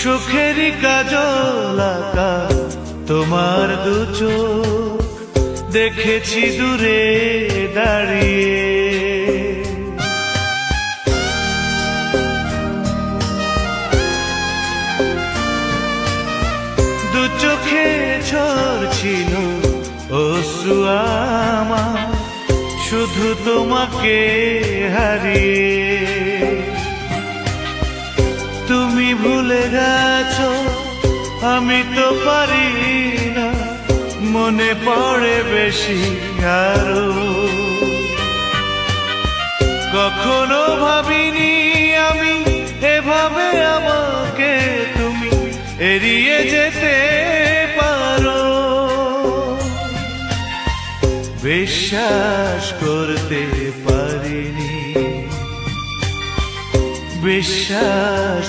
সুখেরই কাজল আঁকা তোমার দু চোখ দেখেছি দূরে দাঁড়িয়ে। দু চোখে ঝরছিল অশ্রু আমার শুধু তোমাকে হারিয়ে। তুমি ভুলে গেছো আমি তো পারি না, মনে পড়ে বেশি আরো। কখনো ভাবিনি আমি এভাবে আমাকে তুমি এড়িয়ে যেতে পারো। বিশ্বাস করতে পারিনি, বিশ্বাস